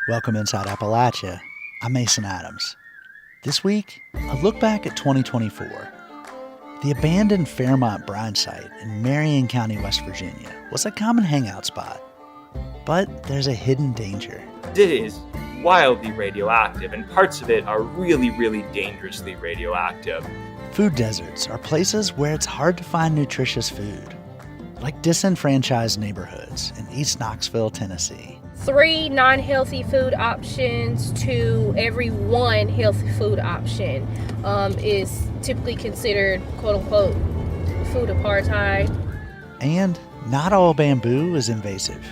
Welcome inside Appalachia. I'm Mason Adams. This week, a look back at 2024. The abandoned Fairmont Brine site in Marion County, West Virginia was a common hangout spot. But there's a hidden danger. It is wildly radioactive, and parts of it are really, really dangerously radioactive. Food deserts are places where it's hard to find nutritious food, like disenfranchised neighborhoods in East Knoxville, Tennessee. 3 non-healthy food options to every 1 healthy food option is typically considered quote-unquote food apartheid. And not all bamboo is invasive.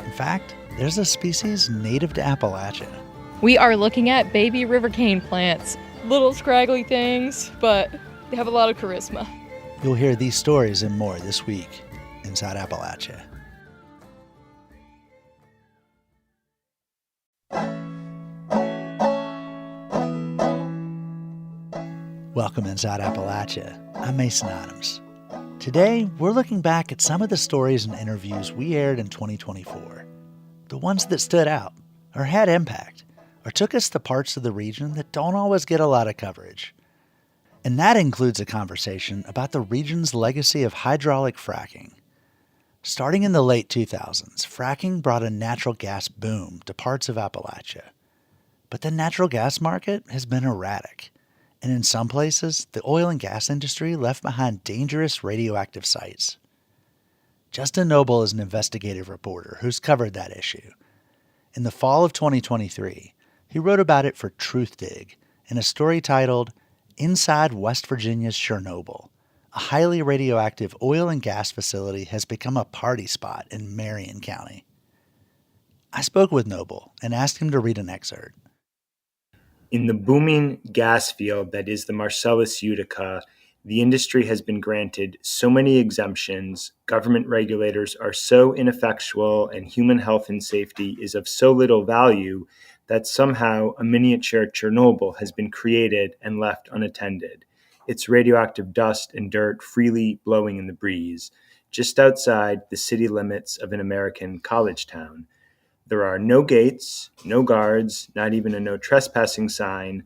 In fact, there's a species native to Appalachia. We are looking at baby river cane plants. Little scraggly things, but they have a lot of charisma. You'll hear these stories and more this week inside Appalachia. Welcome inside Appalachia. I'm Mason Adams. Today, we're looking back at some of the stories and interviews we aired in 2024. The ones that stood out, or had impact, or took us to parts of the region that don't always get a lot of coverage. And that includes a conversation about the region's legacy of hydraulic fracking. Starting in the late 2000s, fracking brought a natural gas boom to parts of Appalachia. But the natural gas market has been erratic. And in some places, the oil and gas industry left behind dangerous radioactive sites. Justin Noble is an investigative reporter who's covered that issue. In the fall of 2023, he wrote about it for Truthdig in a story titled Inside West Virginia's Chernobyl. A highly radioactive oil and gas facility has become a party spot in Marion County. I spoke with Noble and asked him to read an excerpt. In the booming gas field that is the Marcellus Utica, the industry has been granted so many exemptions, government regulators are so ineffectual, and human health and safety is of so little value that somehow a miniature Chernobyl has been created and left unattended. Its radioactive dust and dirt freely blowing in the breeze, just outside the city limits of an American college town. There are no gates, no guards, not even a no trespassing sign.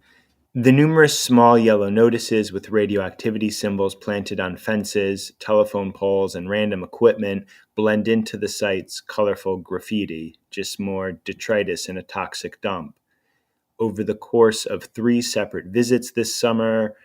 The numerous small yellow notices with radioactivity symbols planted on fences, telephone poles, and random equipment blend into the site's colorful graffiti, just more detritus in a toxic dump. Over the course of 3 separate visits this summer,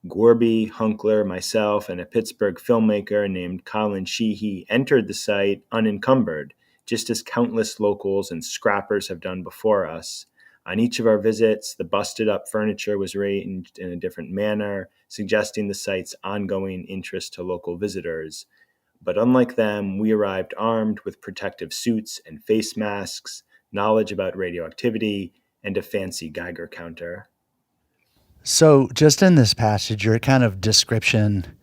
Gorby, Hunkler, myself, and a Pittsburgh filmmaker named Colin Sheehy entered the site unencumbered, just as countless locals and scrappers have done before us. On each of our visits, the busted-up furniture was arranged in a different manner, suggesting the site's ongoing interest to local visitors. But unlike them, we arrived armed with protective suits and face masks, knowledge about radioactivity, and a fancy Geiger counter. So just in this passage, your kind of description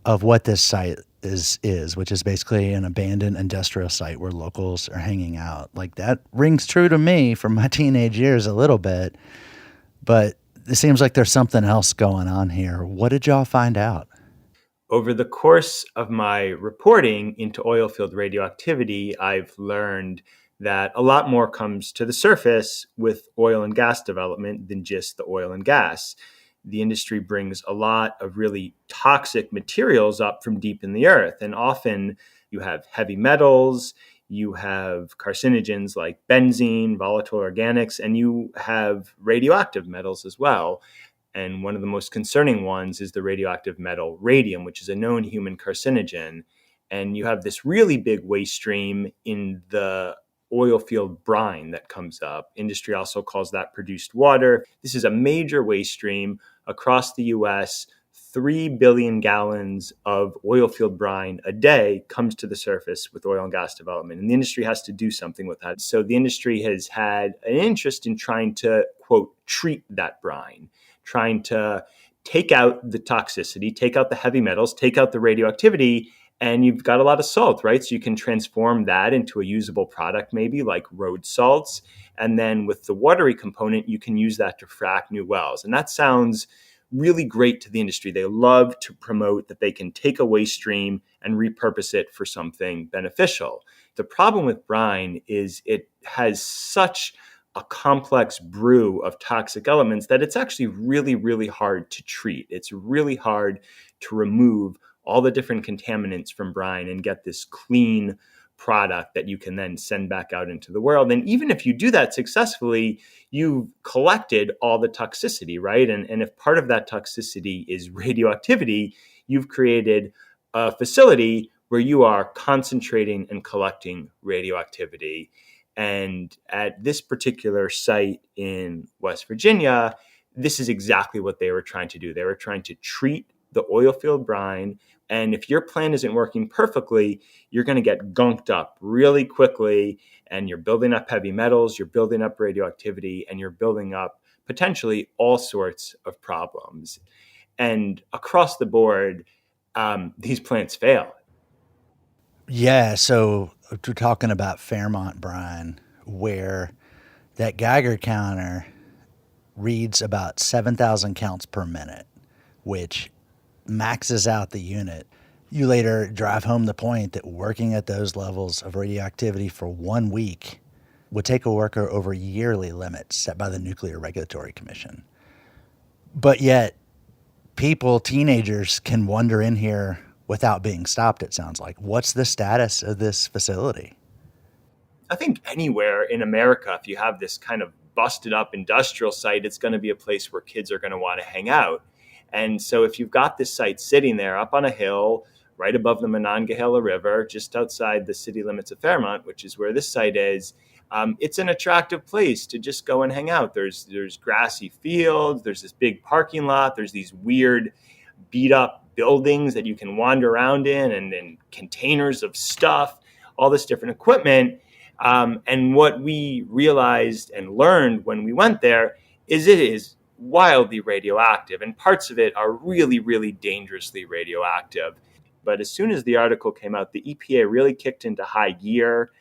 of what this site is, which is basically an abandoned industrial site where locals are hanging out. Like, that rings true to me from my teenage years a little bit, but it seems like there's something else going on here. What did y'all find out? Over the course of my reporting into oilfield radioactivity, I've learned that a lot more comes to the surface with oil and gas development than just the oil and gas. The industry brings a lot of really toxic materials up from deep in the earth. And often you have heavy metals, you have carcinogens like benzene, volatile organics, and you have radioactive metals as well. And one of the most concerning ones is the radioactive metal radium, which is a known human carcinogen. And you have this really big waste stream in the oil field brine that comes up. Industry also calls that produced water. This is a major waste stream across the U.S. 3 billion gallons of oil field brine a day comes to the surface with oil and gas development. And the industry has to do something with that. So the industry has had an interest in trying to, quote, treat that brine, trying to take out the toxicity, take out the heavy metals, take out the radioactivity, and you've got a lot of salt, right? So you can transform that into a usable product, maybe like road salts. And then with the watery component, you can use that to frack new wells. And that sounds really great to the industry. They love to promote that they can take a waste stream and repurpose it for something beneficial. The problem with brine is it has such a complex brew of toxic elements that it's actually really, really hard to treat. It's really hard to remove all the different contaminants from brine and get this clean product that you can then send back out into the world. And even if you do that successfully, you've collected all the toxicity, right? And if part of that toxicity is radioactivity, you've created a facility where you are concentrating and collecting radioactivity. And at this particular site in West Virginia, this is exactly what they were trying to do. They were trying to treat the oil field brine. And if your plan isn't working perfectly, you're going to get gunked up really quickly. And you're building up heavy metals, you're building up radioactivity, and you're building up potentially all sorts of problems. And across the board, these plants fail. Yeah, so we're talking about Fairmont Brine, where that Geiger counter reads about 7,000 counts per minute, which maxes out the unit. You later drive home the point that working at those levels of radioactivity for 1 week would take a worker over yearly limits set by the Nuclear Regulatory Commission. But yet, people, teenagers, can wander in here without being stopped, it sounds like. What's the status of this facility? I think anywhere in America, if you have this kind of busted up industrial site, it's going to be a place where kids are going to want to hang out. And so if you've got this site sitting there up on a hill, right above the Monongahela River, just outside the city limits of Fairmont, which is where this site is, it's an attractive place to just go and hang out. There's grassy fields, there's this big parking lot, there's these weird beat up buildings that you can wander around in, and containers of stuff, all this different equipment. And what we realized and learned when we went there is it is wildly radioactive, and parts of it are really, really dangerously radioactive. But as soon as the article came out, the EPA really kicked into high gear.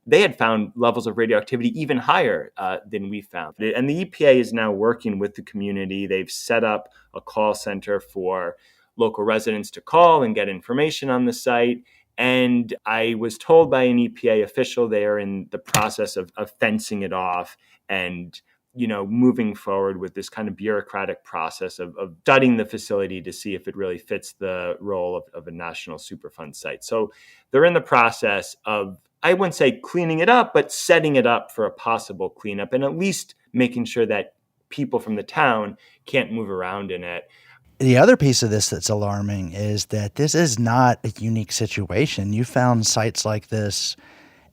They had found levels of radioactivity even higher than we found. And the EPA is now working with the community. They've set up a call center for local residents to call and get information on the site. And I was told by an EPA official they are in the process of fencing it off and moving forward with this kind of bureaucratic process of studying the facility to see if it really fits the role of a national Superfund site. So they're in the process of, I wouldn't say cleaning it up, but setting it up for a possible cleanup, and at least making sure that people from the town can't move around in it. The other piece of this that's alarming is that this is not a unique situation. You found sites like this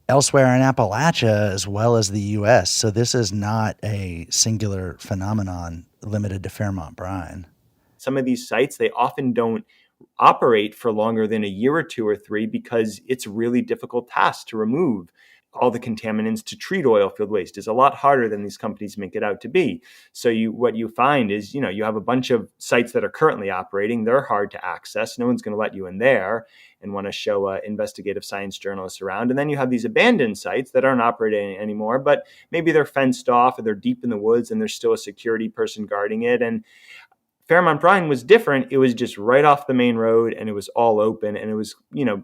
elsewhere in Appalachia as well as the U.S., so this is not a singular phenomenon limited to Fairmont Brine. Some of these sites, they often don't operate for longer than a year or two or three because it's a really difficult task to remove all the contaminants. To treat oil field waste is a lot harder than these companies make it out to be. So what you find is, you have a bunch of sites that are currently operating. They're hard to access. No one's going to let you in there and want to show investigative science journalists around. And then you have these abandoned sites that aren't operating anymore, but maybe they're fenced off or they're deep in the woods and there's still a security person guarding it. And Fairmont Brine was different. It was just right off the main road and it was all open, and it was,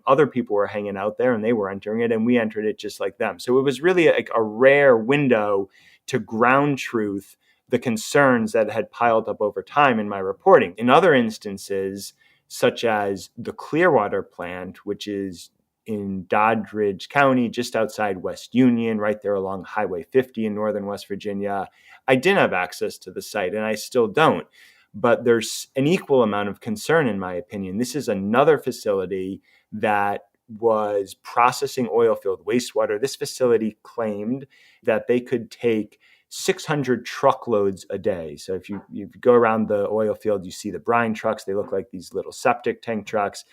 other people were hanging out there and they were entering it and we entered it just like them. So it was really a rare window to ground truth the concerns that had piled up over time in my reporting. In other instances, such as the Clearwater plant, which is in Doddridge County, just outside West Union, right there along Highway 50 in northern West Virginia, I didn't have access to the site and I still don't. But there's an equal amount of concern, in my opinion. This is another facility that was processing oil field wastewater. This facility claimed that they could take 600 truckloads a day. So if you go around the oil field, you see the brine trucks. They look like these little septic tank trucks.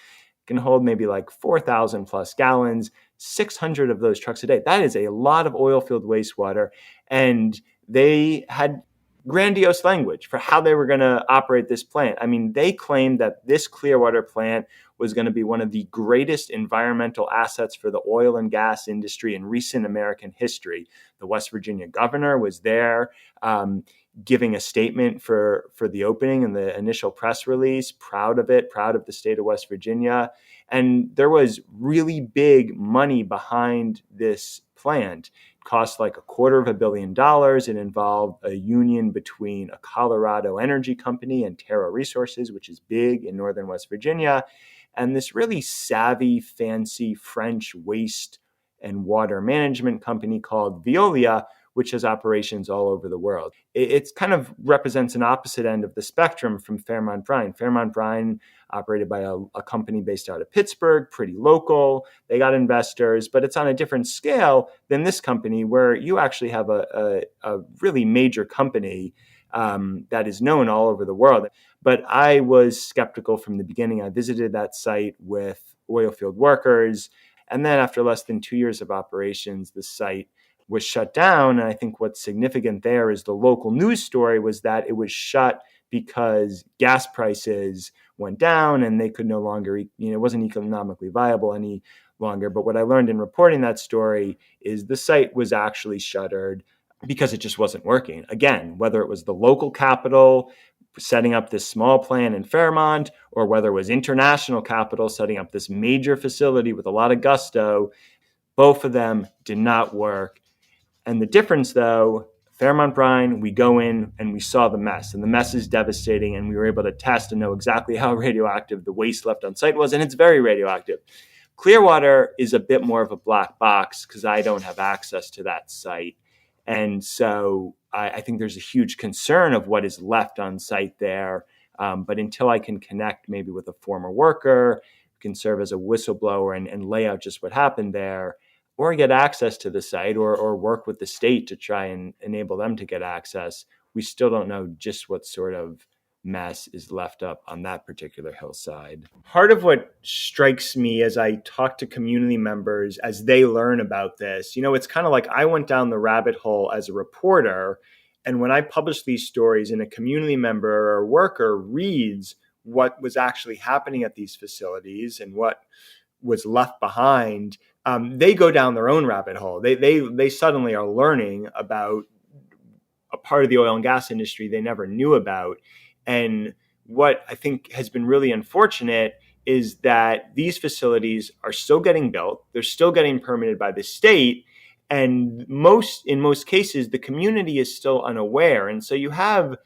Can hold maybe like 4,000 plus gallons, 600 of those trucks a day. That is a lot of oil field wastewater. And they had grandiose language for how they were going to operate this plant. I mean, they claimed that this Clearwater plant was going to be one of the greatest environmental assets for the oil and gas industry in recent American history. The West Virginia governor was there giving a statement for the opening and the initial press release, proud of it, proud of the state of West Virginia. And there was really big money behind this plant. It cost like $250 million. It involved a union between a Colorado energy company and Terra Resources, which is big in northern West Virginia, and this really savvy, fancy French waste and water management company called Veolia, which has operations all over the world. It kind of represents an opposite end of the spectrum from Fairmont Brine. Fairmont Brine, operated by a company based out of Pittsburgh, pretty local. They got investors, but it's on a different scale than this company, where you actually have a really major company that is known all over the world. But I was skeptical from the beginning. I visited that site with oil field workers. And then after less than 2 years of operations, the site was shut down. And I think what's significant there is the local news story was that it was shut because gas prices went down and they could no longer, it wasn't economically viable any longer. But what I learned in reporting that story is the site was actually shuttered because it just wasn't working. Again, whether it was the local capital setting up this small plant in Fairmont, or whether it was international capital setting up this major facility with a lot of gusto, both of them did not work. And the difference, though, Fairmont Brine, we go in and we saw the mess, and the mess is devastating, and we were able to test and know exactly how radioactive the waste left on site was, and it's very radioactive. Clearwater is a bit more of a black box because I don't have access to that site. And so I think there's a huge concern of what is left on site there. But until I can connect maybe with a former worker, can serve as a whistleblower and lay out just what happened there, or get access to the site, or work with the state to try and enable them to get access, we still don't know just what sort of mess is left up on that particular hillside. Part of what strikes me as I talk to community members as they learn about this, it's kind of like I went down the rabbit hole as a reporter, and when I publish these stories and a community member or worker reads what was actually happening at these facilities and what was left behind, they go down their own rabbit hole. They suddenly are learning about a part of the oil and gas industry they never knew about. And what I think has been really unfortunate is that these facilities are still getting built. They're still getting permitted by the state. And in most cases, the community is still unaware. And so you have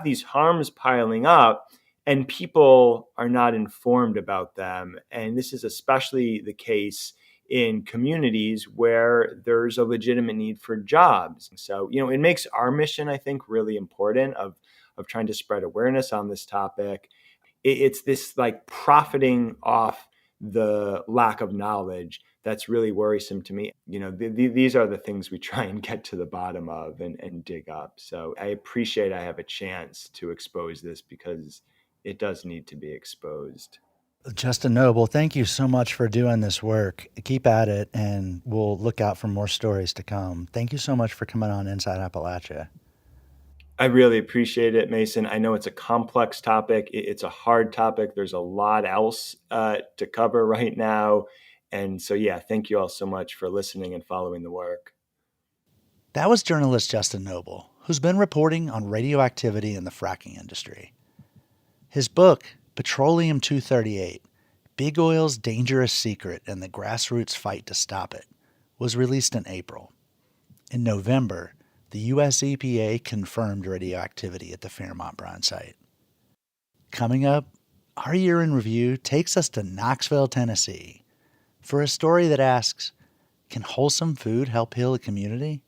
these harms piling up, and people are not informed about them. And this is especially the case in communities where there's a legitimate need for jobs. So, it makes our mission, I think, really important of trying to spread awareness on this topic. It's this like profiting off the lack of knowledge that's really worrisome to me. These are the things we try and get to the bottom of and dig up. So I appreciate I have a chance to expose this because it does need to be exposed. Justin Noble, thank you so much for doing this work. Keep at it, and we'll look out for more stories to come. Thank you so much for coming on Inside Appalachia. I really appreciate it, Mason. I know it's a complex topic. It's a hard topic. There's a lot else to cover right now. And so, thank you all so much for listening and following the work. That was journalist Justin Noble, who's been reporting on radioactivity in the fracking industry. His book, Petroleum 238, Big Oil's Dangerous Secret and the Grassroots Fight to Stop It, was released in April. In November, the U.S. EPA confirmed radioactivity at the Fairmont Brine site. Coming up, our year in review takes us to Knoxville, Tennessee, for a story that asks, can wholesome food help heal a community?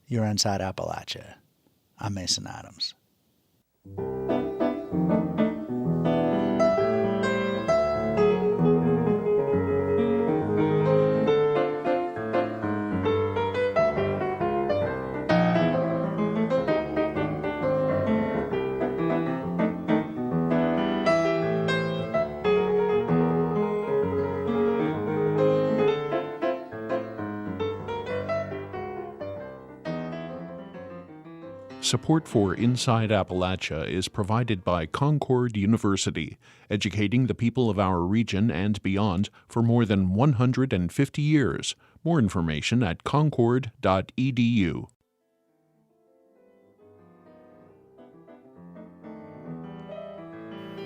You're Inside Appalachia. I'm Mason Adams. Support for Inside Appalachia is provided by Concord University, educating the people of our region and beyond for more than 150 years. More information at concord.edu.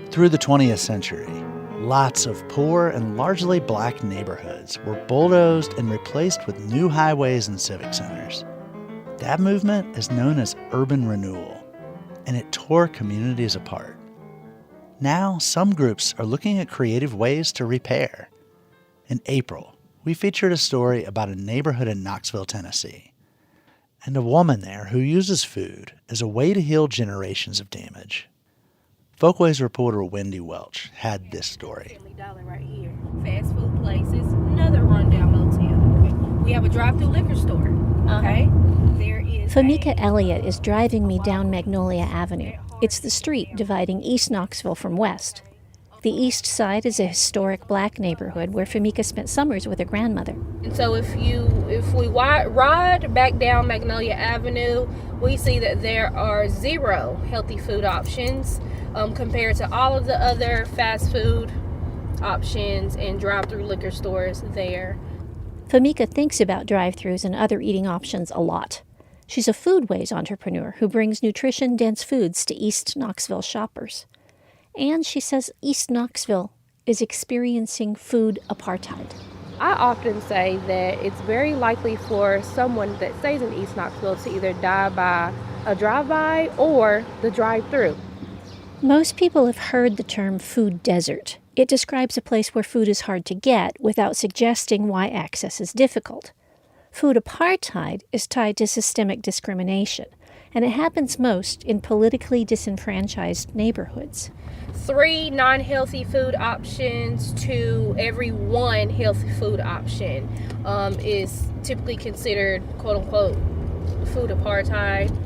Through the 20th century, Lots of poor and largely black neighborhoods were bulldozed and replaced with new highways and civic centers. That movement is known as urban renewal, and it tore communities apart. Now, some groups are looking at creative ways to repair. In April, we featured a story about a neighborhood in Knoxville, Tennessee, and a woman there who uses food as a way to heal generations of damage. Folkways reporter Wendy Welch had this story. Right here. Fast food places, another rundown motel. We have a drive-through liquor store. Okay. There is Famika Elliott is driving me down Magnolia Avenue. It's the street dividing East Knoxville from West. The east side is a historic black neighborhood where Famika spent summers with her grandmother. And so if we ride back down Magnolia Avenue, we see that there are 0 healthy food options compared to all of the other fast food options and drive-through liquor stores there. Famika thinks about drive-thrus and other eating options a lot. She's a foodways entrepreneur who brings nutrition-dense foods to East Knoxville shoppers. And she says East Knoxville is experiencing food apartheid. I often say that it's very likely for someone that stays in East Knoxville to either die by a drive-by or the drive-through. Most people have heard the term food desert. It describes a place where food is hard to get without suggesting why access is difficult. Food apartheid is tied to systemic discrimination, and it happens most in politically disenfranchised neighborhoods. 3 non-healthy food options to every 1 healthy food option is typically considered, quote-unquote, food apartheid.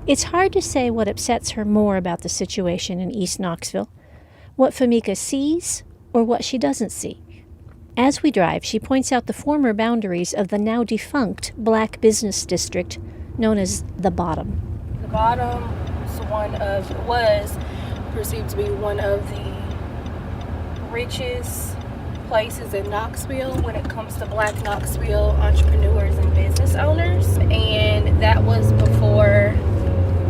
It's hard to say what upsets her more about the situation in East Knoxville, what Famika sees or what she doesn't see. As we drive, she points out the former boundaries of the now defunct black business district known as the Bottom. The Bottom was perceived to be one of the richest places in Knoxville when it comes to black Knoxville entrepreneurs and business owners, and that was before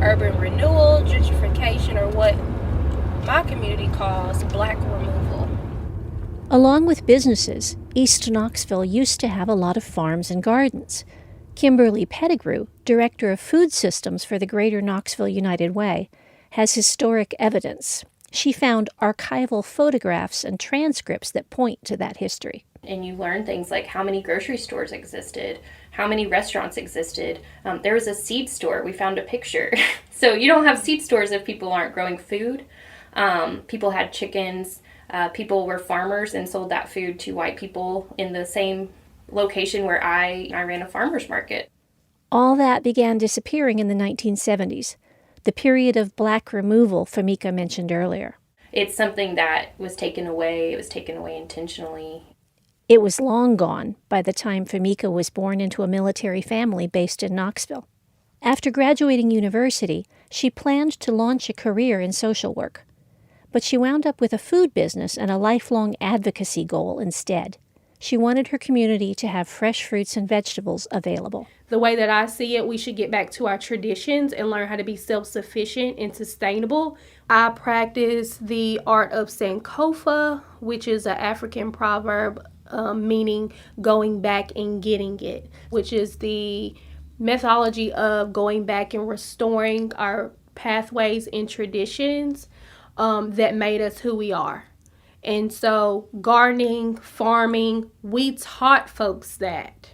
urban renewal, gentrification, or what my community calls black removal. Along with businesses, East Knoxville used to have a lot of farms and gardens. Kimberly Pettigrew, director of food systems for the Greater Knoxville United Way, has historic evidence. She found archival photographs and transcripts that point to that history. And you learn things like how many grocery stores existed, how many restaurants existed. There was a seed store. We found a picture. So you don't have seed stores if people aren't growing food. People had chickens. People were farmers and sold that food to white people in the same location where I ran a farmer's market. All that began disappearing in the 1970s, the period of black removal Famika mentioned earlier. It's something that was taken away. It was taken away intentionally. It was long gone by the time Famika was born into a military family based in Knoxville. After graduating university, she planned to launch a career in social work. But she wound up with a food business and a lifelong advocacy goal instead. She wanted her community to have fresh fruits and vegetables available. The way that I see it, we should get back to our traditions and learn how to be self-sufficient and sustainable. I practice the art of Sankofa, which is an African proverb meaning going back and getting it, which is the methodology of going back and restoring our pathways and traditions that made us who we are. And so gardening, farming, we taught folks that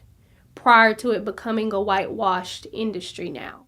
prior to it becoming a whitewashed industry now.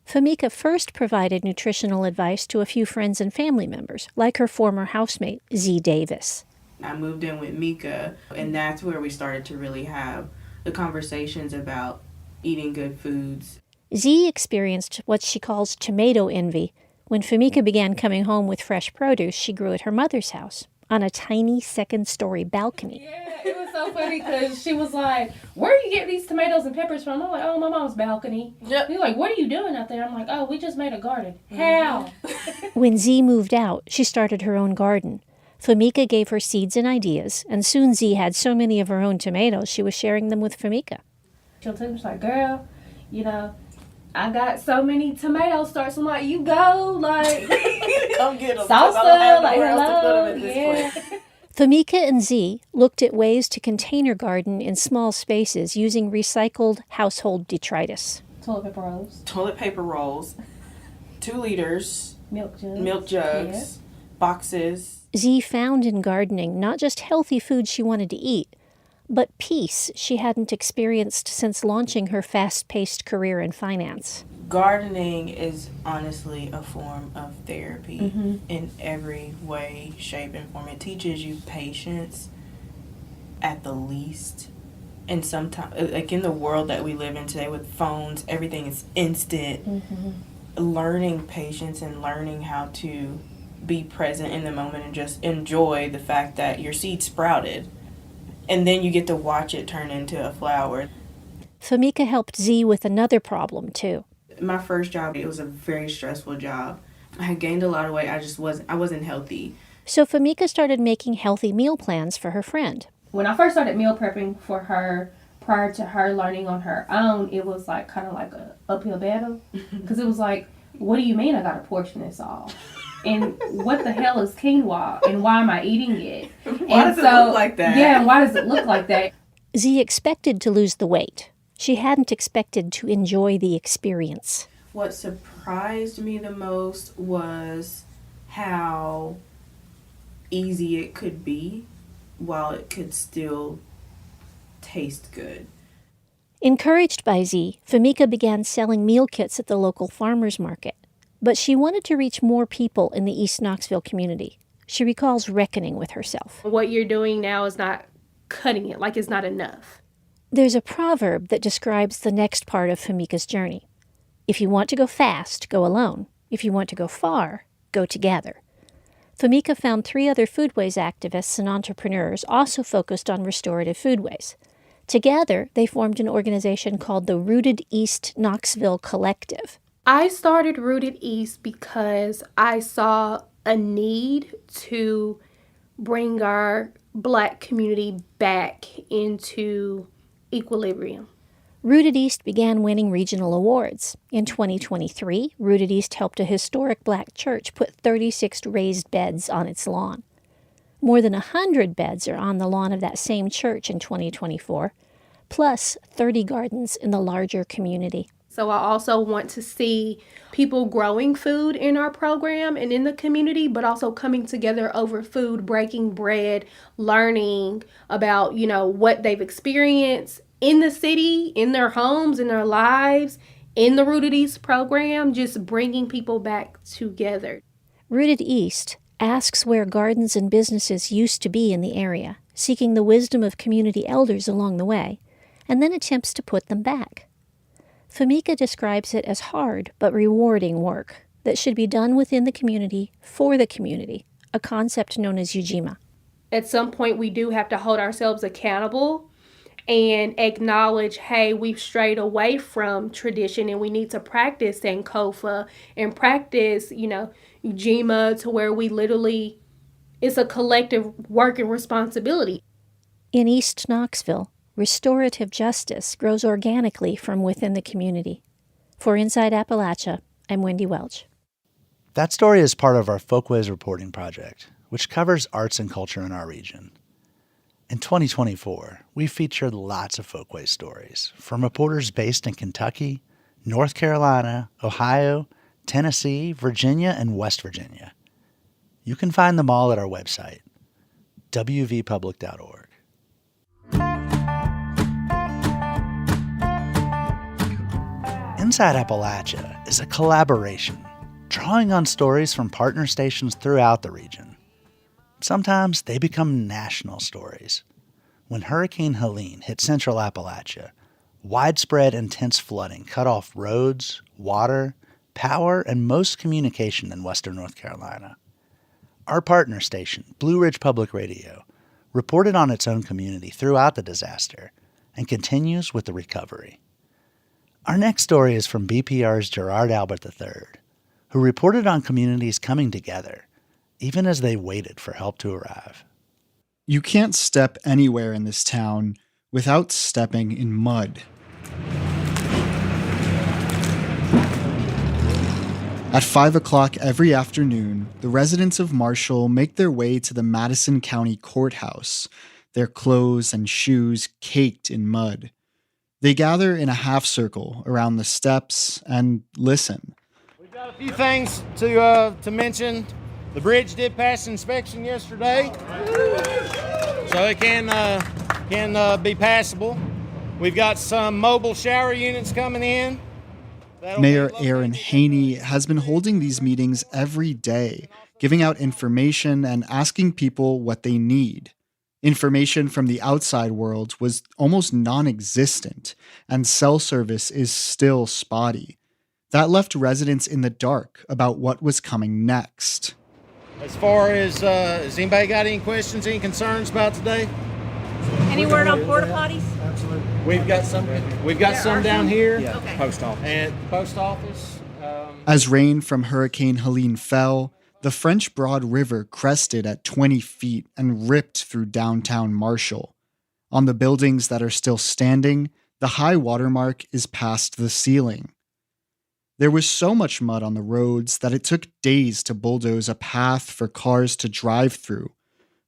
Famika first provided nutritional advice to a few friends and family members, like her former housemate, Z. Davis. I moved in with Mika, and that's where we started to really have the conversations about eating good foods. Z experienced what she calls tomato envy when Famika began coming home with fresh produce she grew at her mother's house on a tiny second-story balcony. Yeah, it was so funny because she was like, where do you get these tomatoes and peppers from? I'm like, oh, my mom's balcony. Yep. He's like, what are you doing out there? I'm like, oh, we just made a garden. How? When Z moved out, she started her own garden. Famika gave her seeds and ideas, and soon Z had so many of her own tomatoes, she was sharing them with Famika. She'll tell me, she's like, girl, I got so many tomato starts. I'm like, you go, like, come get them. salsa, like, hello, yeah. Famika and Z looked at ways to container garden in small spaces using recycled household detritus. Toilet paper rolls, 2 liters, Milk jugs. yeah. Boxes. Z found in gardening not just healthy food she wanted to eat, but peace she hadn't experienced since launching her fast-paced career in finance. Gardening is honestly a form of therapy in every way, shape, and form. It teaches you patience at the least. And sometimes, like in the world that we live in today with phones, everything is instant. Learning patience and learning how to be present in the moment and just enjoy the fact that your seed sprouted. And then you get to watch it turn into a flower. Famika helped Z with another problem, too. My first job, it was a very stressful job. I had gained a lot of weight. I wasn't healthy. So Famika started making healthy meal plans for her friend. When I first started meal prepping for her, prior to her learning on her own, it was like kind of like a uphill battle. Because it was like, what do you mean I got to portion this all? And what the hell is quinoa? And why am I eating it? Why does it look like that? Yeah, and why does it look like that? Z expected to lose the weight. She hadn't expected to enjoy the experience. What surprised me the most was how easy it could be while it could still taste good. Encouraged by Z, Famika began selling meal kits at the local farmers market. But she wanted to reach more people in the East Knoxville community. She recalls reckoning with herself. What you're doing now is not cutting it, like it's not enough. There's a proverb that describes the next part of Famika's journey. If you want to go fast, go alone. If you want to go far, go together. Famika found 3 other foodways activists and entrepreneurs also focused on restorative foodways. Together, they formed an organization called the Rooted East Knoxville Collective. I started Rooted East because I saw a need to bring our Black community back into equilibrium. Rooted East began winning regional awards. In 2023, Rooted East helped a historic Black church put 36 raised beds on its lawn. More than 100 beds are on the lawn of that same church in 2024, plus 30 gardens in the larger community. So I also want to see people growing food in our program and in the community, but also coming together over food, breaking bread, learning about, what they've experienced in the city, in their homes, in their lives, in the Rooted East program, just bringing people back together. Rooted East asks where gardens and businesses used to be in the area, seeking the wisdom of community elders along the way, and then attempts to put them back. Famika describes it as hard but rewarding work that should be done within the community for the community, a concept known as Ujima. At some point, we do have to hold ourselves accountable and acknowledge, hey, we've strayed away from tradition and we need to practice Sankofa and practice, Ujima, to where we literally, it's a collective work and responsibility. In East Knoxville, restorative justice grows organically from within the community. For Inside Appalachia, I'm Wendy Welch. That story is part of our Folkways reporting project, which covers arts and culture in our region. In 2024, we featured lots of Folkways stories from reporters based in Kentucky, North Carolina, Ohio, Tennessee, Virginia, and West Virginia. You can find them all at our website, wvpublic.org. Inside Appalachia is a collaboration, drawing on stories from partner stations throughout the region. Sometimes they become national stories. When Hurricane Helene hit central Appalachia, widespread intense flooding cut off roads, water, power, and most communication in western North Carolina. Our partner station, Blue Ridge Public Radio, reported on its own community throughout the disaster and continues with the recovery. Our next story is from BPR's Gerard Albert III, who reported on communities coming together, even as they waited for help to arrive. You can't step anywhere in this town without stepping in mud. At 5 o'clock every afternoon, the residents of Marshall make their way to the Madison County Courthouse, their clothes and shoes caked in mud. They gather in a half circle around the steps and listen. We've got a few things to mention. The bridge did pass inspection yesterday, so it can be passable. We've got some mobile shower units coming in. Mayor Aaron Haney has been holding these meetings every day, giving out information and asking people what they need. Information from the outside world was almost non-existent, and cell service is still spotty. That left residents in the dark about what was coming next. As far as, has anybody got any questions, any concerns about today? Any word on porta potties? Absolutely. We've got some down here. Yeah. Okay. Post office. And post office. As rain from Hurricane Helene fell, the French Broad River crested at 20 feet and ripped through downtown Marshall. On the buildings that are still standing, the high water mark is past the ceiling. There was so much mud on the roads that it took days to bulldoze a path for cars to drive through.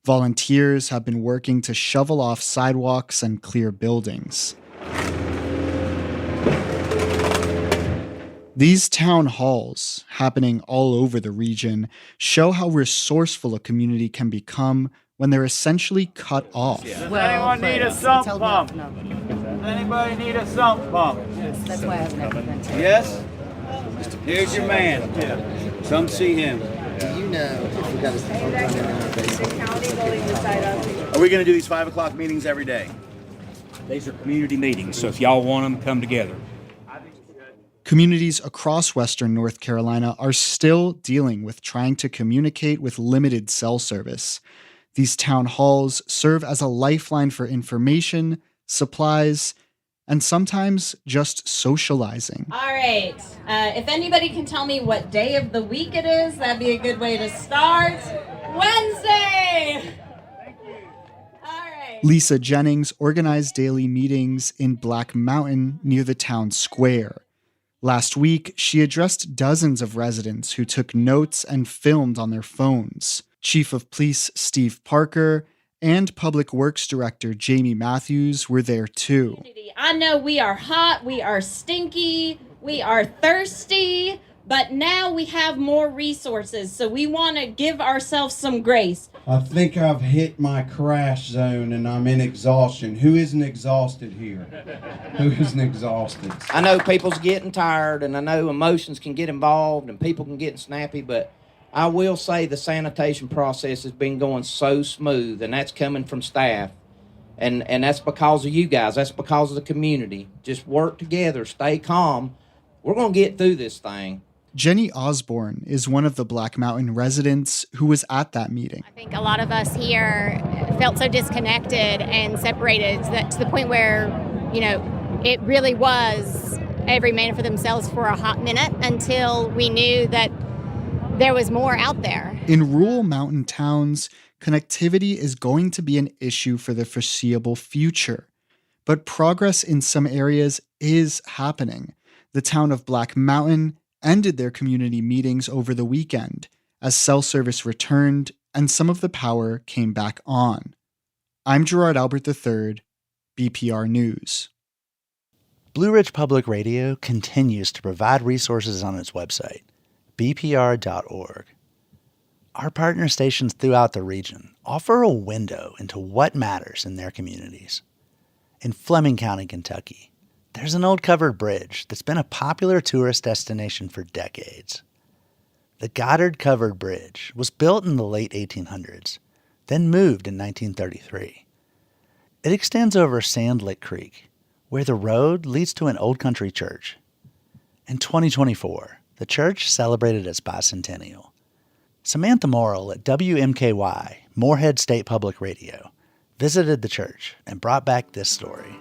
Volunteers have been working to shovel off sidewalks and clear buildings. These town halls, happening all over the region, show how resourceful a community can become when they're essentially cut off. Does anyone need a sump pump? Does anybody need a sump pump? That's why I've never been to. Yes? Here's your man. Come see him. Do you know if we got a phone in our basement? Are we going to do these 5 o'clock meetings every day? These are community meetings, so if y'all want them, come together. Communities across Western North Carolina are still dealing with trying to communicate with limited cell service. These town halls serve as a lifeline for information, supplies, and sometimes just socializing. All right. If anybody can tell me what day of the week it is, that'd be a good way to start. Wednesday! Lisa Jennings organized daily meetings in Black Mountain near the town square. Last week, she addressed dozens of residents who took notes and filmed on their phones. Chief of Police Steve Parker and Public Works Director Jamie Matthews were there too. I know we are hot, we are stinky, we are thirsty, but now we have more resources, so we want to give ourselves some grace. I think I've hit my crash zone and I'm in exhaustion. Who isn't exhausted here? Who isn't exhausted? I know people's getting tired, and I know emotions can get involved and people can get snappy, but I will say the sanitation process has been going so smooth, and that's coming from staff. And that's because of you guys. That's because of the community. Just work together, stay calm. We're going to get through this thing. Jenny Osborne is one of the Black Mountain residents who was at that meeting. I think a lot of us here felt so disconnected and separated to the point where, it really was every man for themselves for a hot minute until we knew that there was more out there. In rural mountain towns, connectivity is going to be an issue for the foreseeable future. But progress in some areas is happening. The town of Black Mountain ended their community meetings over the weekend as cell service returned and some of the power came back on. I'm Gerard Albert III, BPR News. Blue Ridge Public Radio continues to provide resources on its website, bpr.org. Our partner stations throughout the region offer a window into what matters in their communities. In Fleming County, Kentucky, there's an old covered bridge that's been a popular tourist destination for decades. The Goddard Covered Bridge was built in the late 1800s, then moved in 1933. It extends over Sand Lick Creek, where the road leads to an old country church. In 2024, the church celebrated its bicentennial. Samantha Morrill at WMKY, Moorhead State Public Radio, visited the church and brought back this story.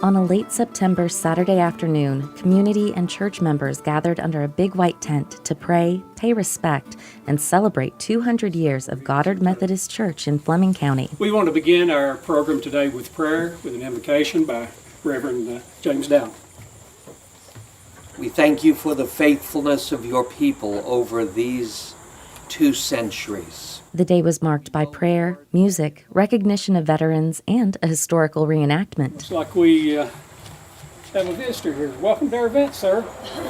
On a late September Saturday afternoon, community and church members gathered under a big white tent to pray, pay respect, and celebrate 200 years of Goddard Methodist Church in Fleming County. We want to begin our program today with prayer, with an invocation by Reverend James Dow. We thank you for the faithfulness of your people over these 2 centuries. The day was marked by prayer, music, recognition of veterans, and a historical reenactment. Looks like we have a visitor here. Welcome to our event, sir.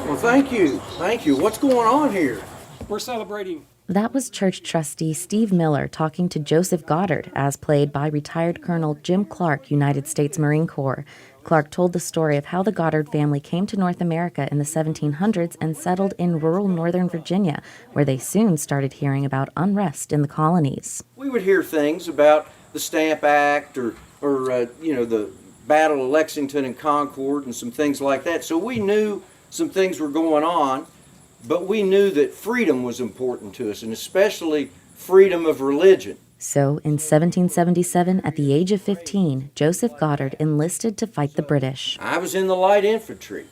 Well, thank you. Thank you. What's going on here? We're celebrating. That was church trustee Steve Miller talking to Joseph Goddard, as played by retired Colonel Jim Clark, United States Marine Corps. Clark told the story of how the Goddard family came to North America in the 1700s and settled in rural northern Virginia, where they soon started hearing about unrest in the colonies. We would hear things about the Stamp Act or the Battle of Lexington and Concord and some things like that. So we knew some things were going on, but we knew that freedom was important to us, and especially freedom of religion. So, in 1777, at the age of 15, Joseph Goddard enlisted to fight the British. I was in the light infantry,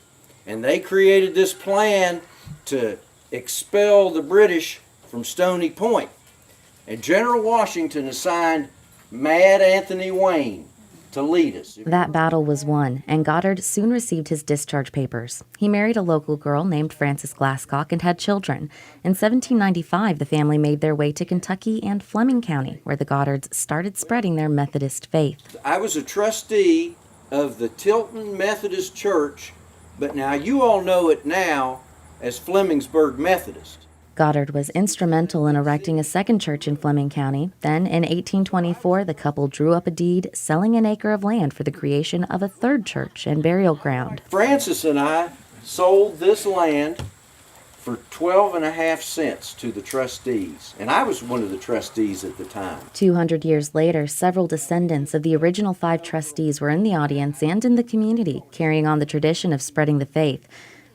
and they created this plan to expel the British from Stony Point. And General Washington assigned Mad Anthony Wayne to lead us. That battle was won, and Goddard soon received his discharge papers. He married a local girl named Frances Glasscock and had children. In 1795, the family made their way to Kentucky and Fleming County, where the Goddards started spreading their Methodist faith. I was a trustee of the Tilton Methodist Church, but now you all know it now as Flemingsburg Methodist. Goddard was instrumental in erecting a second church in Fleming County. Then, in 1824, the couple drew up a deed selling an acre of land for the creation of a third church and burial ground. Francis and I sold this land for 12.5 cents to the trustees, and I was one of the trustees at the time. 200 years later, several descendants of the original 5 trustees were in the audience and in the community, carrying on the tradition of spreading the faith.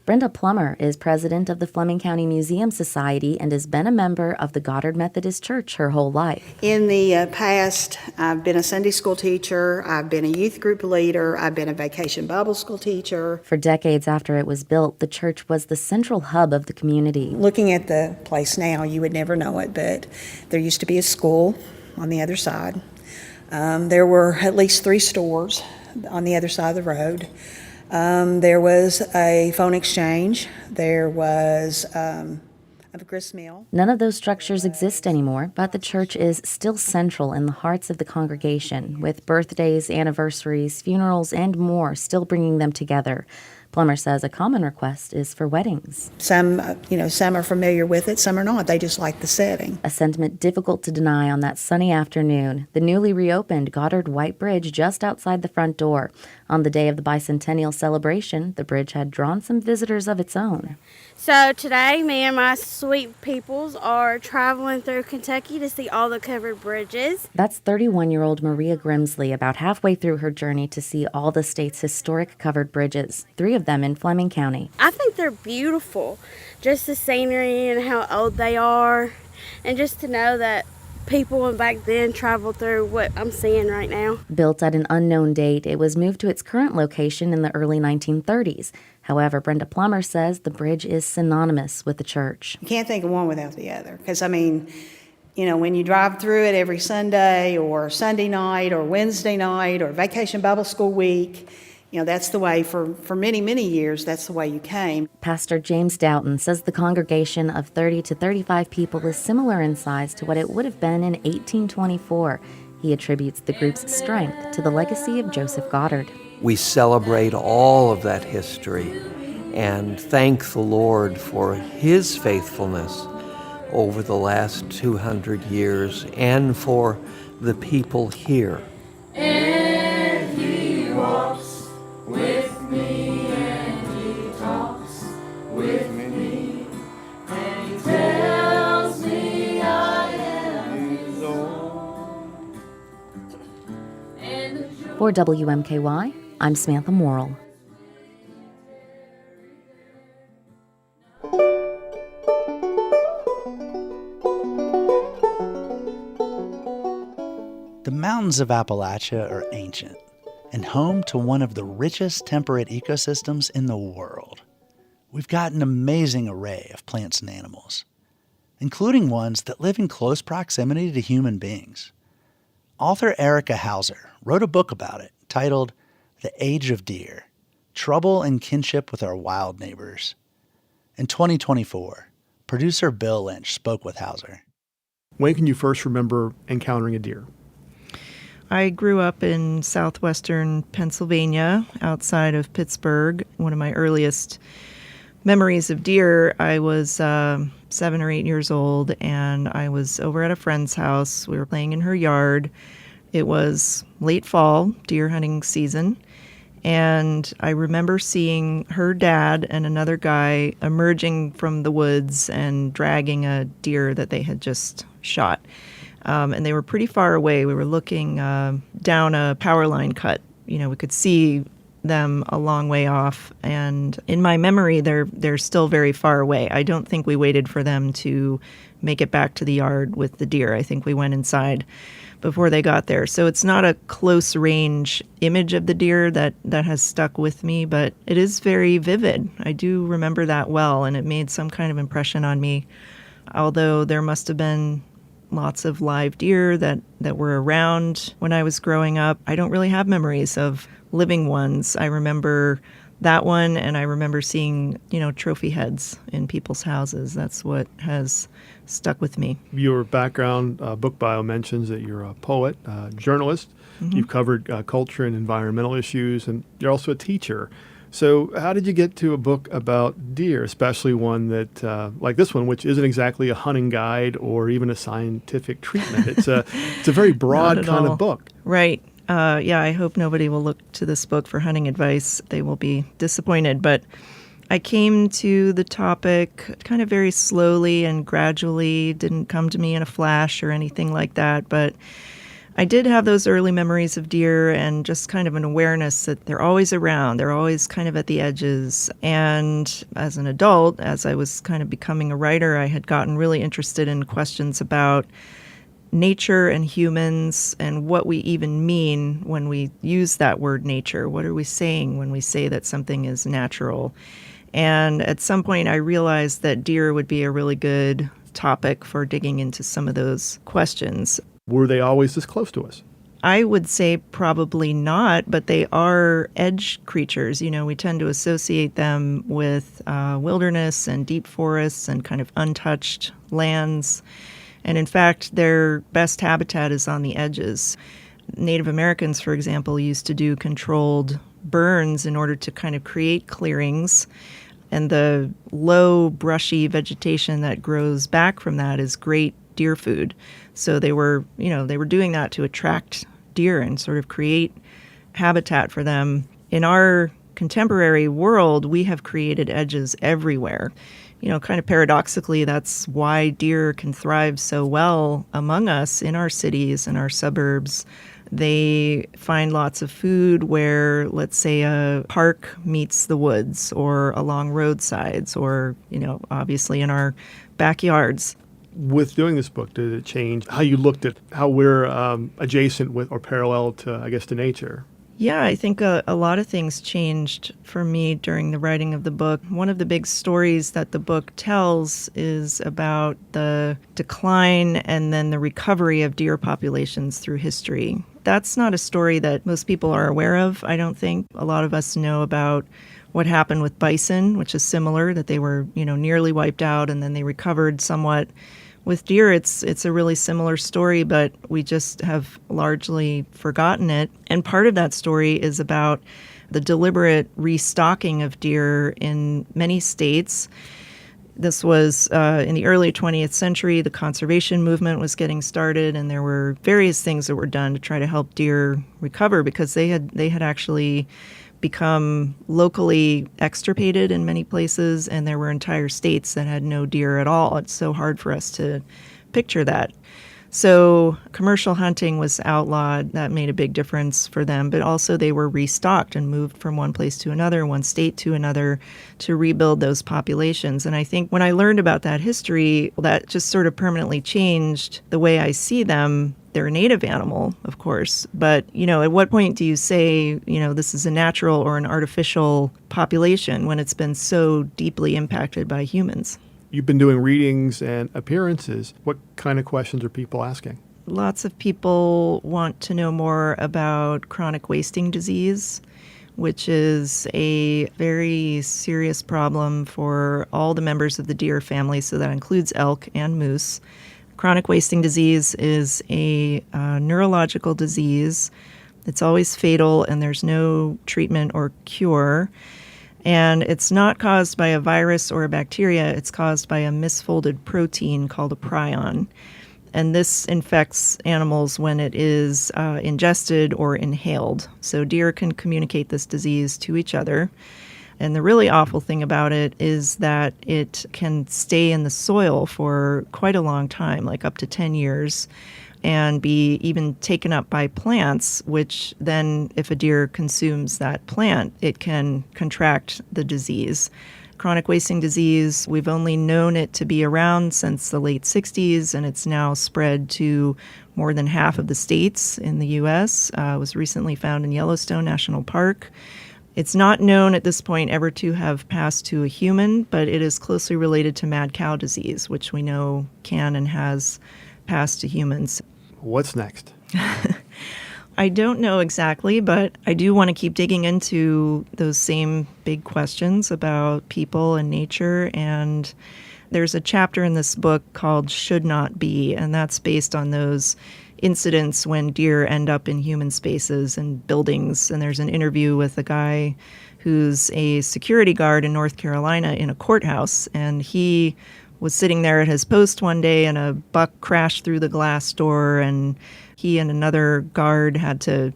Brenda Plummer is president of the Fleming County Museum Society and has been a member of the Goddard Methodist Church her whole life. In the past, I've been a Sunday school teacher, I've been a youth group leader, I've been a vacation Bible school teacher. For decades after it was built, the church was the central hub of the community. Looking at the place now, you would never know it, but there used to be a school on the other side. There were at least 3 stores on the other side of the road. There was a phone exchange. There was a grist mill. None of those structures exist anymore, but the church is still central in the hearts of the congregation, with birthdays, anniversaries, funerals, and more still bringing them together. Plummer says a common request is for weddings. Some are familiar with it, some are not. They just like the setting. A sentiment difficult to deny on that sunny afternoon. The newly reopened Goddard White Bridge just outside the front door. On the day of the bicentennial celebration, the bridge had drawn some visitors of its own. So today, me and my sweet peoples are traveling through Kentucky to see all the covered bridges. That's 31-year-old Maria Grimsley, about halfway through her journey to see all the state's historic covered bridges, 3 of them in Fleming County. I think they're beautiful, just the scenery and how old they are, and just to know that people back then traveled through what I'm seeing right now. Built at an unknown date, it was moved to its current location in the early 1930s. However, Brenda Plummer says the bridge is synonymous with the church. You can't think of one without the other, because when you drive through it every Sunday or Sunday night or Wednesday night or Vacation Bible School week, that's the way for many, many years, that's the way you came. Pastor James Doughton says the congregation of 30 to 35 people is similar in size to what it would have been in 1824. He attributes the group's strength to the legacy of Joseph Goddard. We celebrate all of that history and thank the Lord for His faithfulness over the last 200 years and for the people here. And He walks with me and He talks with me and He tells me I am His own. For WMKY, I'm Samantha Morrill. The mountains of Appalachia are ancient and home to one of the richest temperate ecosystems in the world. We've got an amazing array of plants and animals, including ones that live in close proximity to human beings. Author Erica Hauser wrote a book about it titled The Age of Deer, trouble and kinship with our wild neighbors. In 2024, producer Bill Lynch spoke with Hauser. When can you first remember encountering a deer? I grew up in southwestern Pennsylvania, outside of Pittsburgh. One of my earliest memories of deer, I was 7 or 8 years old, and I was over at a friend's house. We were playing in her yard. It was late fall, deer hunting season, and I remember seeing her dad and another guy emerging from the woods and dragging a deer that they had just shot. And they were pretty far away. We were looking down a power line cut. You know, we could see them a long way off. And in my memory, they're still very far away. I don't think we waited for them to make it back to the yard with the deer. I think we went inside before they got there. So it's not a close range image of the deer that has stuck with me, but it is very vivid. I do remember that well, and it made some kind of impression on me. Although there must have been lots of live deer that were around when I was growing up, I don't really have memories of living ones. I remember that one, and I remember seeing, trophy heads in people's houses. That's what has stuck with me. Your background, book bio mentions that you're a poet, journalist. Mm-hmm. You've covered culture and environmental issues, and you're also a teacher. So how did you get to a book about deer, especially one that, like this one, which isn't exactly a hunting guide or even a scientific treatment? It's a very broad kind of book. Right. I hope nobody will look to this book for hunting advice. They will be disappointed. But I came to the topic kind of very slowly and gradually. Didn't come to me in a flash or anything like that. But I did have those early memories of deer and just kind of an awareness that they're always around. They're always kind of at the edges. And as an adult, as I was kind of becoming a writer, I had gotten really interested in questions about nature and humans and what we even mean when we use that word nature. What are we saying when we say that something is natural? And at some point, I realized that deer would be a really good topic for digging into some of those questions. Were they always this close to us? I would say probably not, but they are edge creatures. We tend to associate them with wilderness and deep forests and kind of untouched lands. And in fact, their best habitat is on the edges. Native Americans, for example, used to do controlled burns in order to kind of create clearings. And the low, brushy vegetation that grows back from that is great deer food. So they were doing that to attract deer and sort of create habitat for them. In our contemporary world, we have created edges everywhere. Kind of paradoxically, that's why deer can thrive so well among us in our cities and our suburbs. They find lots of food where, let's say, a park meets the woods or along roadsides or, obviously in our backyards. With doing this book, did it change how you looked at how we're adjacent with or parallel to nature? Yeah, I think a lot of things changed for me during the writing of the book. One of the big stories that the book tells is about the decline and then the recovery of deer populations through history. That's not a story that most people are aware of, I don't think. A lot of us know about what happened with bison, which is similar, that they were, nearly wiped out and then they recovered somewhat. With deer, it's a really similar story, but we just have largely forgotten it. And part of that story is about the deliberate restocking of deer in many states. This was in the early 20th century. The conservation movement was getting started, and there were various things that were done to try to help deer recover because they had actually become locally extirpated in many places, and there were entire states that had no deer at all. It's so hard for us to picture that. So commercial hunting was outlawed. That made a big difference for them, but also they were restocked and moved from one place to another, one state to another, to rebuild those populations. And I think when I learned about that history, that just sort of permanently changed the way I see them. They're a native animal, of course, but, at what point do you say, this is a natural or an artificial population when it's been so deeply impacted by humans? You've been doing readings and appearances. What kind of questions are people asking? Lots of people want to know more about chronic wasting disease, which is a very serious problem for all the members of the deer family, so that includes elk and moose. Chronic wasting disease is a neurological disease. It's always fatal, and there's no treatment or cure. And it's not caused by a virus or a bacteria. It's caused by a misfolded protein called a prion. And this infects animals when it is ingested or inhaled. So deer can communicate this disease to each other. And the really awful thing about it is that it can stay in the soil for quite a long time, like up to 10 years, and be even taken up by plants, which then, if a deer consumes that plant, it can contract the disease. Chronic wasting disease, we've only known it to be around since the late 60s, and it's now spread to more than half of the states in the U.S. It was recently found in Yellowstone National Park. It's not known at this point ever to have passed to a human, but it is closely related to mad cow disease, which we know can and has passed to humans. What's next? I don't know exactly, but I do want to keep digging into those same big questions about people and nature. And there's a chapter in this book called Should Not Be, and that's based on those incidents when deer end up in human spaces and buildings. And there's an interview with a guy who's a security guard in North Carolina in a courthouse, and he was sitting there at his post one day and a buck crashed through the glass door, and he and another guard had to,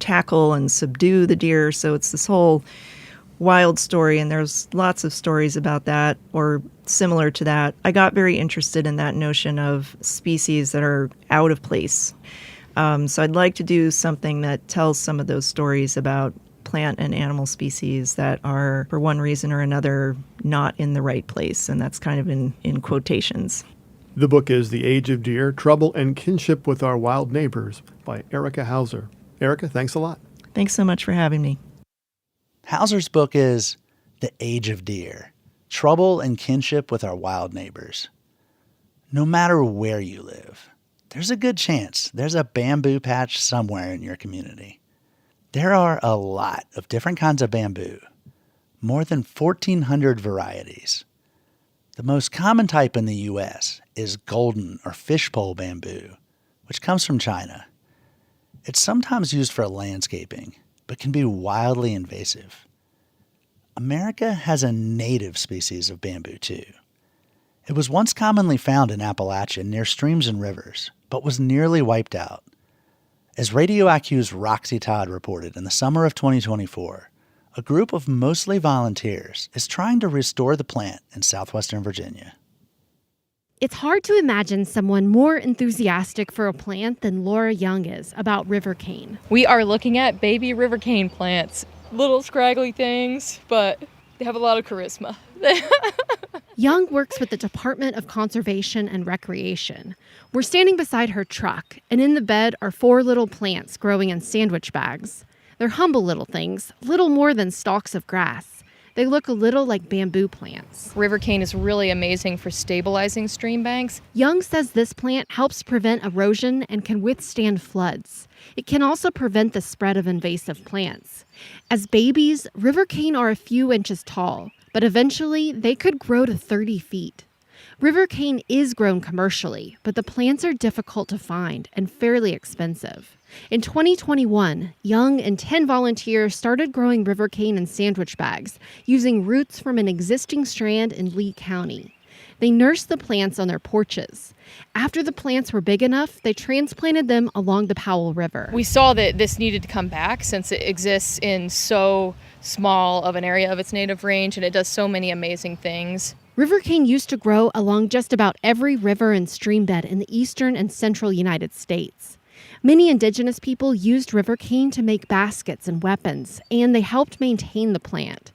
tackle and subdue the deer. So it's this whole wild story, and there's lots of stories about that or similar to that. I got very interested in that notion of species that are out of place. So I'd like to do something that tells some of those stories about plant and animal species that are, for one reason or another, not in the right place. And that's kind of in quotations. The book is The Age of Deer, Trouble and Kinship with Our Wild Neighbors by Erica Hauser. Erica, thanks a lot. Thanks so much for having me. Hauser's book is The Age of Deer, Trouble and Kinship with Our Wild Neighbors. No matter where you live, there's a good chance there's a bamboo patch somewhere in your community. There are a lot of different kinds of bamboo, more than 1,400 varieties. The most common type in the U.S. is golden or fishpole bamboo, which comes from China. It's sometimes used for landscaping, but can be wildly invasive. America has a native species of bamboo, too. It was once commonly found in Appalachia near streams and rivers, but was nearly wiped out. As Radio IQ's Roxy Todd reported in the summer of 2024, a group of mostly volunteers is trying to restore the plant in southwestern Virginia. It's hard to imagine someone more enthusiastic for a plant than Laura Young is about river cane. We are looking at baby river cane plants. Little scraggly things, but they have a lot of charisma. Young works with the Department of Conservation and Recreation. We're standing beside her truck, and in the bed are 4 little plants growing in sandwich bags. They're humble little things, little more than stalks of grass. They look a little like bamboo plants. River cane is really amazing for stabilizing stream banks. Young says this plant helps prevent erosion and can withstand floods. It can also prevent the spread of invasive plants. As babies, river cane are a few inches tall, but eventually they could grow to 30 feet. River cane is grown commercially, but the plants are difficult to find and fairly expensive. In 2021, Young and 10 volunteers started growing river cane in sandwich bags, using roots from an existing strand in Lee County. They nursed the plants on their porches. After the plants were big enough, they transplanted them along the Powell River. We saw that this needed to come back since it exists in so small of an area of its native range, and it does so many amazing things. River cane used to grow along just about every river and stream bed in the eastern and central United States. Many indigenous people used river cane to make baskets and weapons, and they helped maintain the plant.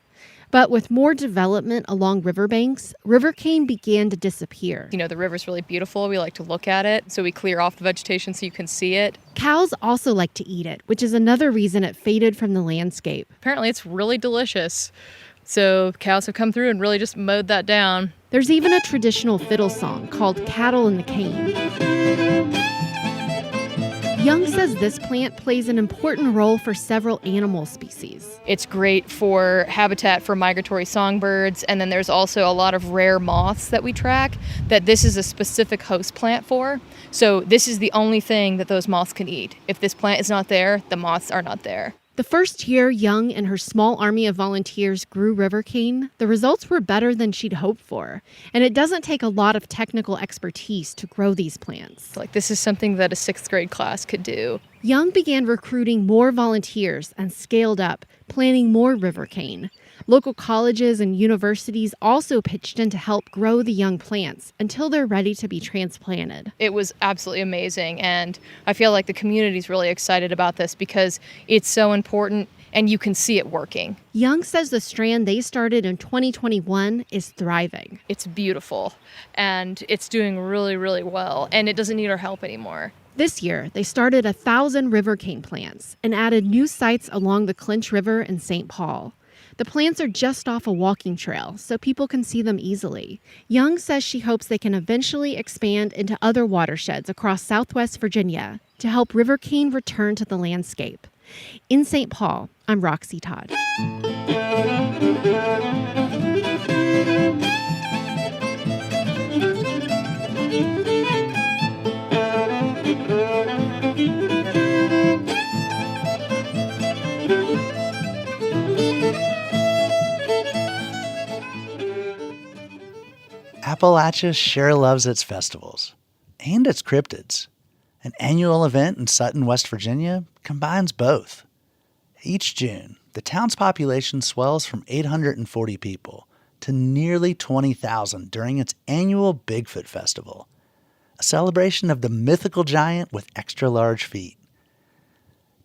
But with more development along riverbanks, river cane began to disappear. The river's really beautiful. We like to look at it, so we clear off the vegetation so you can see it. Cows also like to eat it, which is another reason it faded from the landscape. Apparently it's really delicious. So cows have come through and really just mowed that down. There's even a traditional fiddle song called Cattle in the Cane. Young says this plant plays an important role for several animal species. It's great for habitat for migratory songbirds, and then there's also a lot of rare moths that we track that this is a specific host plant for. So this is the only thing that those moths can eat. If this plant is not there, the moths are not there. The first year Young and her small army of volunteers grew river cane, the results were better than she'd hoped for. And it doesn't take a lot of technical expertise to grow these plants. This is something that a 6th grade class could do. Young began recruiting more volunteers and scaled up, planting more river cane. Local colleges and universities also pitched in to help grow the young plants until they're ready to be transplanted. It was absolutely amazing, and I feel like the community's really excited about this because it's so important and you can see it working. Young says the strand they started in 2021 is thriving. It's beautiful, and it's doing really, really well, and it doesn't need our help anymore. This year, they started 1,000 river cane plants and added new sites along the Clinch River in St. Paul. The plants are just off a walking trail, so people can see them easily. Young says she hopes they can eventually expand into other watersheds across Southwest Virginia to help river cane return to the landscape. In St. Paul, I'm Roxy Todd. Appalachia sure loves its festivals and its cryptids. An annual event in Sutton, West Virginia combines both. Each June, the town's population swells from 840 people to nearly 20,000 during its annual Bigfoot Festival, a celebration of the mythical giant with extra-large feet.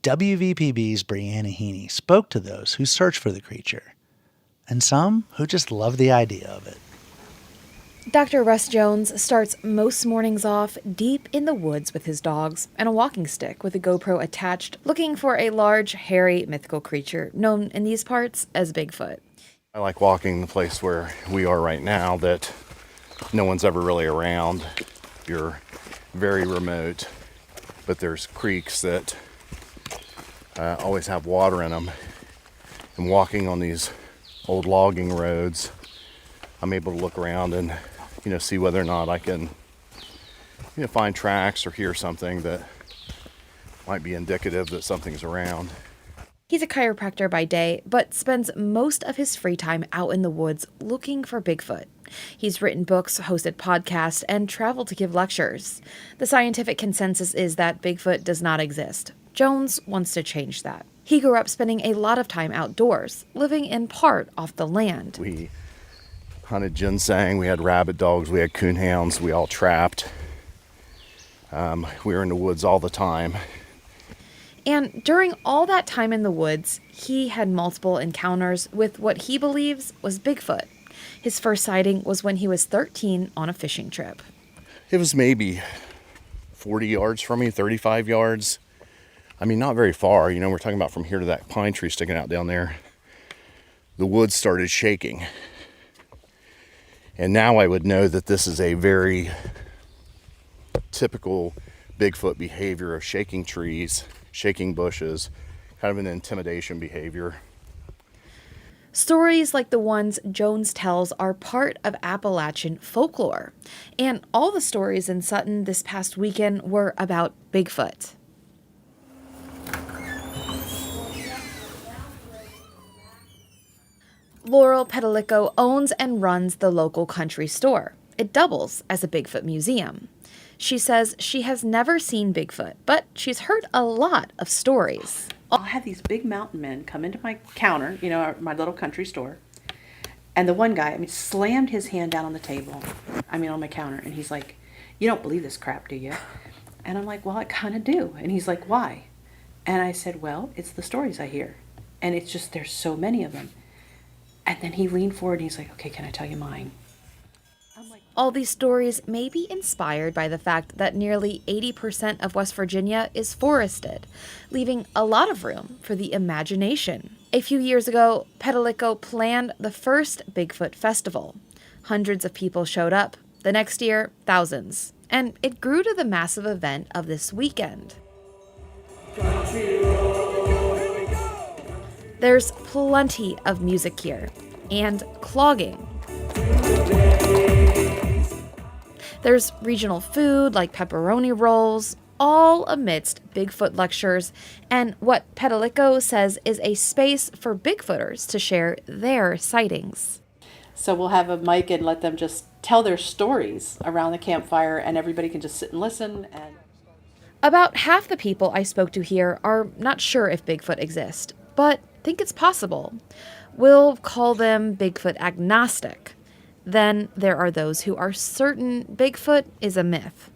WVPB's Brianna Heaney spoke to those who search for the creature, and some who just love the idea of it. Dr. Russ Jones starts most mornings off deep in the woods with his dogs and a walking stick with a GoPro attached, looking for a large, hairy, mythical creature known in these parts as Bigfoot. I like walking the place where we are right now that no one's ever really around. You're very remote, but there's creeks that always have water in them. And walking on these old logging roads, I'm able to look around and see whether or not I can find tracks or hear something that might be indicative that something's around. He's a chiropractor by day, but spends most of his free time out in the woods looking for Bigfoot. He's written books, hosted podcasts, and traveled to give lectures. The scientific consensus is that Bigfoot does not exist. Jones wants to change that. He grew up spending a lot of time outdoors, living in part off the land. We hunted ginseng, we had rabbit dogs, we had coonhounds, we all trapped. We were in the woods all the time. And during all that time in the woods, he had multiple encounters with what he believes was Bigfoot. His first sighting was when he was 13 on a fishing trip. It was maybe 40 yards from me, 35 yards. I mean, not very far. We're talking about from here to that pine tree sticking out down there. The woods started shaking. And now I would know that this is a very typical Bigfoot behavior of shaking trees, shaking bushes, kind of an intimidation behavior. Stories like the ones Jones tells are part of Appalachian folklore. And all the stories in Sutton this past weekend were about Bigfoot. Laurel Petalico owns and runs the local country store. It doubles as a Bigfoot museum. She says she has never seen Bigfoot, but she's heard a lot of stories. I'll have these big mountain men come into my counter, my little country store. And the one guy, slammed his hand down on the table, on my counter. And he's like, "You don't believe this crap, do you?" And I'm like, "Well, I kind of do." And he's like, "Why?" And I said, "Well, it's the stories I hear. And it's just, there's so many of them." And then he leaned forward and he's like, "Okay, can I tell you mine?" All these stories may be inspired by the fact that nearly 80% of West Virginia is forested, leaving a lot of room for the imagination. A few years ago, Petalico planned the first Bigfoot Festival. Hundreds of people showed up. The next year, thousands. And it grew to the massive event of this weekend. There's plenty of music here, and clogging. There's regional food like pepperoni rolls, all amidst Bigfoot lectures and what Petalico says is a space for Bigfooters to share their sightings. So we'll have a mic and let them just tell their stories around the campfire, and everybody can just sit and listen. And About half the people I spoke to here are not sure if Bigfoot exists, but think it's possible. We'll call them Bigfoot agnostic. Then there are those who are certain Bigfoot is a myth.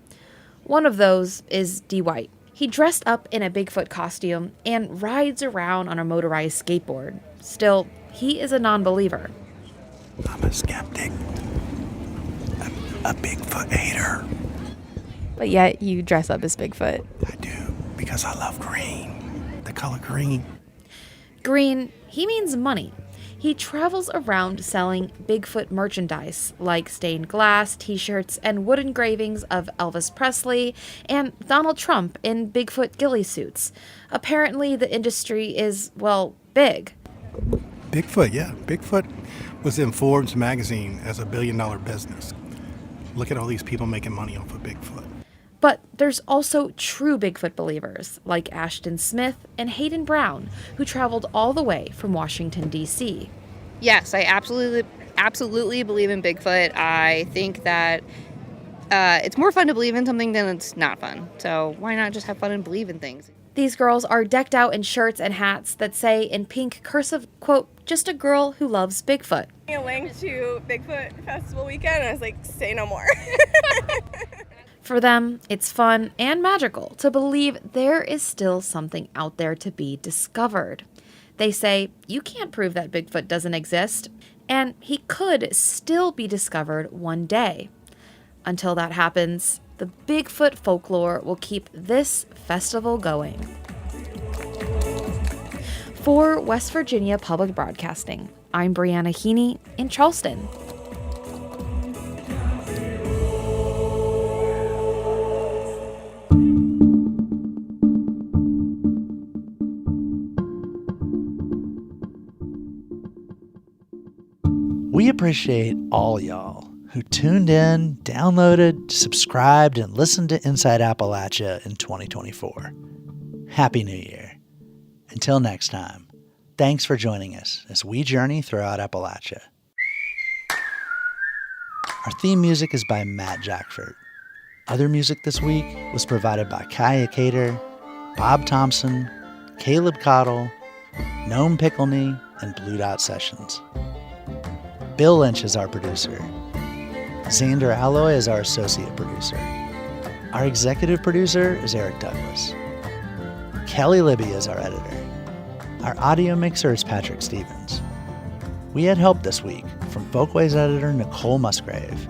One of those is D. White. He dressed up in a Bigfoot costume and rides around on a motorized skateboard. Still, he is a non-believer. I'm a skeptic. I'm a Bigfoot hater. But yet you dress up as Bigfoot. I do, because I love green. The color green. Green, he means money. He travels around selling Bigfoot merchandise like stained glass, t-shirts, and wood engravings of Elvis Presley and Donald Trump in Bigfoot ghillie suits. Apparently the industry is, well, big. Bigfoot, yeah. Bigfoot was in Forbes magazine as a billion-dollar business. Look at all these people making money off of Bigfoot. But there's also true Bigfoot believers like Ashton Smith and Hayden Brown, who traveled all the way from Washington, D.C. Yes, I absolutely believe in Bigfoot. I think that it's more fun to believe in something than it's not fun. So why not just have fun and believe in things? These girls are decked out in shirts and hats that say in pink cursive, quote, just a girl who loves Bigfoot. A link to Bigfoot Festival weekend, and I was like, say no more. For them, it's fun and magical to believe there is still something out there to be discovered. They say, you can't prove that Bigfoot doesn't exist, and he could still be discovered one day. Until that happens, the Bigfoot folklore will keep this festival going. For West Virginia Public Broadcasting, I'm Brianna Heaney in Charleston. We appreciate all y'all who tuned in, downloaded, subscribed, and listened to Inside Appalachia in 2024. Happy New Year. Until next time, thanks for joining us as we journey throughout Appalachia. Our theme music is by Matt Jackford. Other music this week was provided by Kaya Cater, Bob Thompson, Caleb Cottle, Noam Pickleney, and Blue Dot Sessions. Bill Lynch is our producer. Xander Alloy is our associate producer. Our executive producer is Eric Douglas. Kelly Libby is our editor. Our audio mixer is Patrick Stevens. We had help this week from Folkways editor Nicole Musgrave.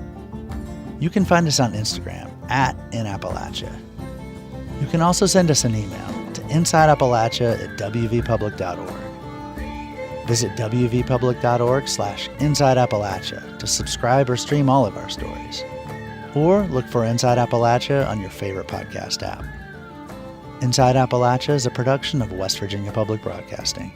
You can find us on Instagram @InAppalachia. You can also send us an email to insideappalachia@wvpublic.org. Visit wvpublic.org/InsideAppalachia to subscribe or stream all of our stories. Or look for Inside Appalachia on your favorite podcast app. Inside Appalachia is a production of West Virginia Public Broadcasting.